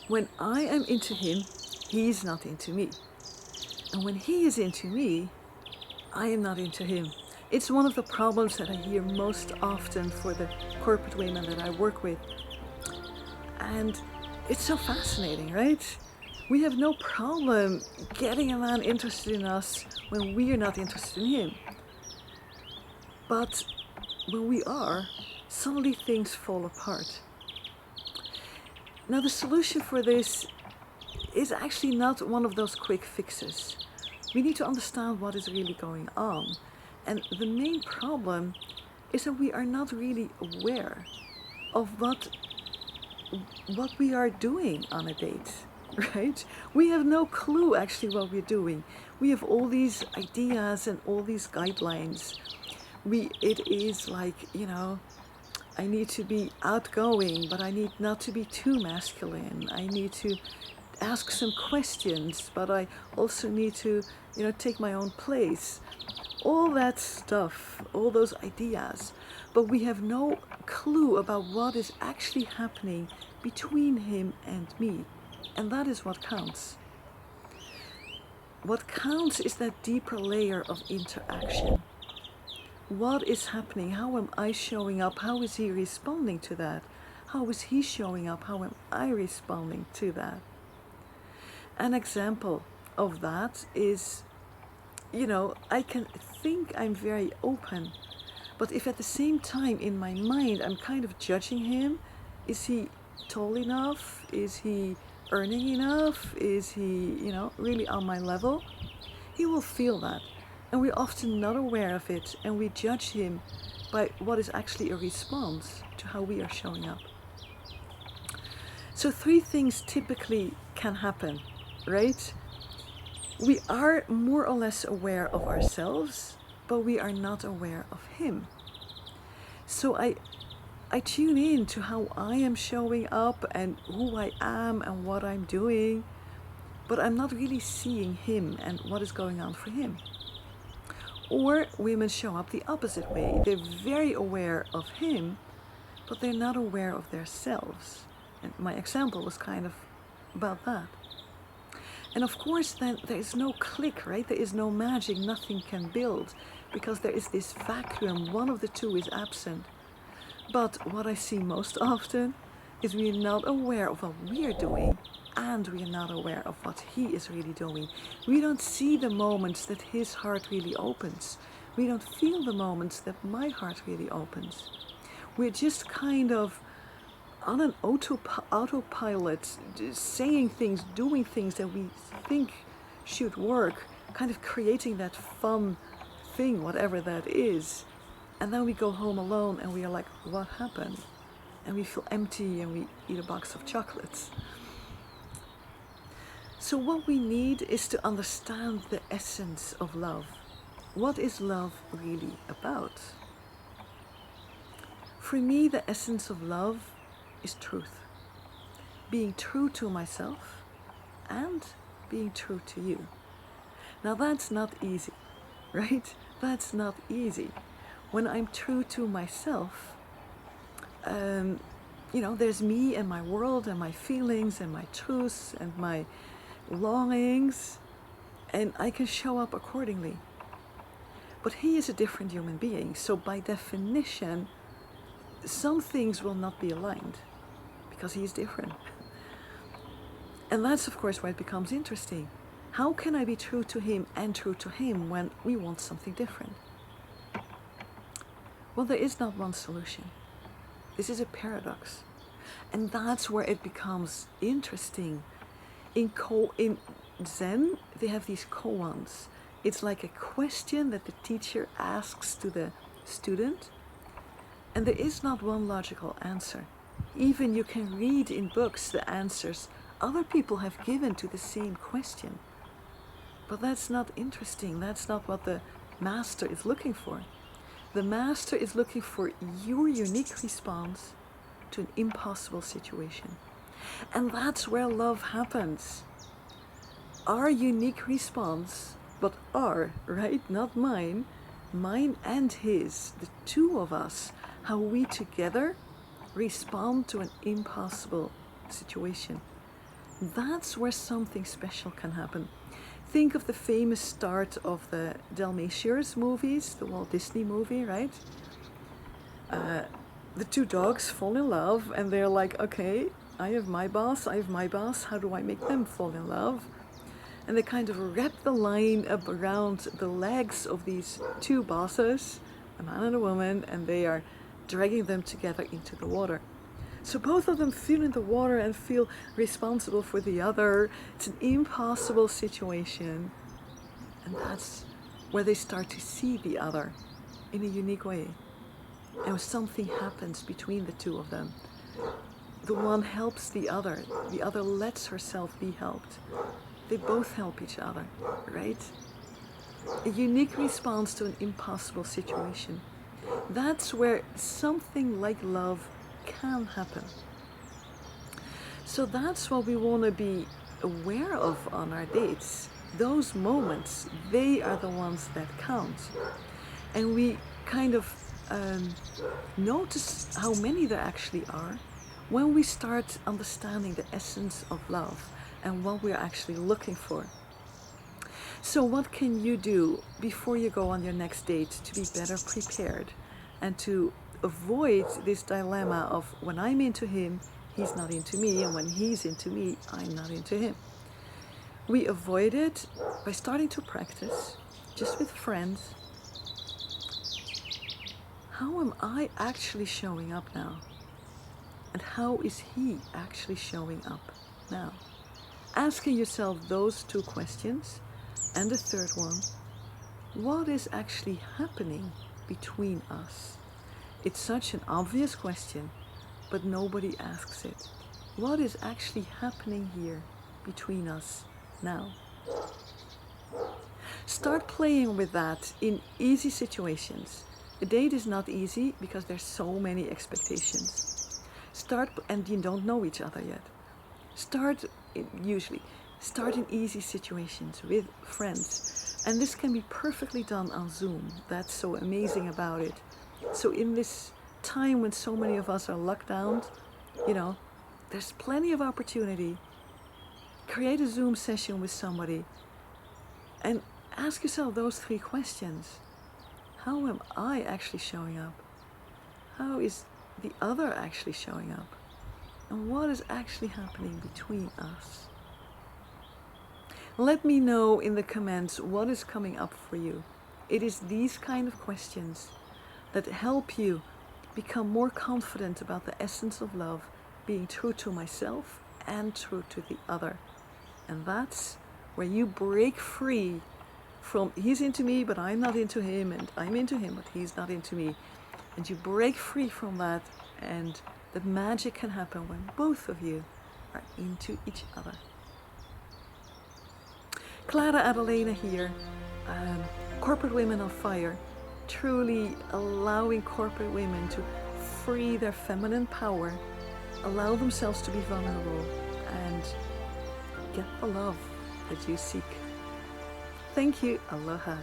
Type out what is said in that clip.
When I am into him, he's not into me. And when he is into me, I am not into him. It's one of the problems that I hear most often for the corporate women that I work with. And it's so fascinating, right? We have no problem getting a man interested in us when we are not interested in him. But when we are, suddenly things fall apart. Now, the solution for this is actually not one of those quick fixes. We need to understand what is really going on. And the main problem is that we are not really aware of what we are doing on a date, right? We have no clue actually what we're doing. We have all these ideas and all these guidelines. It is like, I need to be outgoing, but I need not to be too masculine. I need to ask some questions, but I also need to, take my own place. All that stuff, all those ideas. But we have no clue about what is actually happening between him and me. And that is what counts. What counts is that deeper layer of interaction. What is happening? How am I showing up? How is he responding to that? How is he showing up? How am I responding to that? An example of that is, I can think I'm very open, but if at the same time in my mind I'm kind of judging him, is he tall enough? Is he earning enough? Is he, really on my level? He will feel that. And we're often not aware of it, and we judge him by what is actually a response to how we are showing up. So 3 things typically can happen, right? We are more or less aware of ourselves, but we are not aware of him. So I tune in to how I am showing up and who I am and what I'm doing, but I'm not really seeing him and what is going on for him. Or women show up the opposite way. They're very aware of him, but they're not aware of themselves. And my example was kind of about that. And of course, then there is no click, right? There is no magic, nothing can build, because there is this vacuum. One of the two is absent. But what I see most often is we are not aware of what we are doing, and we are not aware of what he is really doing. We don't see the moments that his heart really opens. We don't feel the moments that my heart really opens. We're just kind of on an autopilot, saying things, doing things that we think should work, kind of creating that fun thing, whatever that is. And then we go home alone and we are like, what happened? And we feel empty and we eat a box of chocolates. So what we need is to understand the essence of love. What is love really about? For me, the essence of love is truth. Being true to myself and being true to you. Now that's not easy, right? That's not easy. When I'm true to myself, there's me and my world and my feelings and my truths and my longings, and I can show up accordingly. But he is a different human being, so by definition, some things will not be aligned because he is different. And that's of course why it becomes interesting. How can I be true to him and true to him when we want something different? Well, there is not one solution. This is a paradox. And that's where it becomes interesting. In Zen, they have these koans. It's like a question that the teacher asks to the student, and there is not one logical answer. Even you can read in books the answers other people have given to the same question. But that's not interesting. That's not what the master is looking for. The master is looking for your unique response to an impossible situation. And that's where love happens. Our unique response, but our, right? Not mine and his, the two of us, how we together respond to an impossible situation. that's where something special can happen. Think of the famous start of the Dalmatians movies, the Walt Disney movie, right? The two dogs fall in love and they're like, okay, I have my boss, how do I make them fall in love? And they kind of wrap the line up around the legs of these two bosses, a man and a woman, and they are dragging them together into the water. So both of them feel in the water and feel responsible for the other. It's an impossible situation. And that's where they start to see the other in a unique way. And something happens between the two of them. The one helps the other lets herself be helped. They both help each other, right? A unique response to an impossible situation. That's where something like love can happen. So that's what we want to be aware of on our dates. Those moments, they are the ones that count. And we kind of notice how many there actually are when we start understanding the essence of love and what we're actually looking for. So what can you do before you go on your next date to be better prepared and to avoid this dilemma of when I'm into him, he's not into me, and when he's into me, I'm not into him? We avoid it by starting to practice, just with friends. How am I actually showing up now? And how is he actually showing up now? Asking yourself those two questions. And the third one, what is actually happening between us? It's such an obvious question, but nobody asks it. What is actually happening here between us now? Start playing with that in easy situations. A date is not easy because there's so many expectations. And you don't know each other yet. Start in easy situations with friends. And this can be perfectly done on Zoom. That's so amazing about it. So in this time when so many of us are locked down, there's plenty of opportunity. Create a Zoom session with somebody and ask yourself those 3 questions. How am I actually showing up? How is the other actually showing up? And what is actually happening between us? Let me know in the comments what is coming up for you. It is these kind of questions that help you become more confident about the essence of love, being true to myself and true to the other. And that's where you break free from he's into me but I'm not into him, and I'm into him but he's not into me. And you break free from that, and the magic can happen when both of you are into each other. Klara, Adalena here, Corporate Women on Fire, truly allowing corporate women to free their feminine power, allow themselves to be vulnerable, and get the love that you seek. Thank you. Aloha.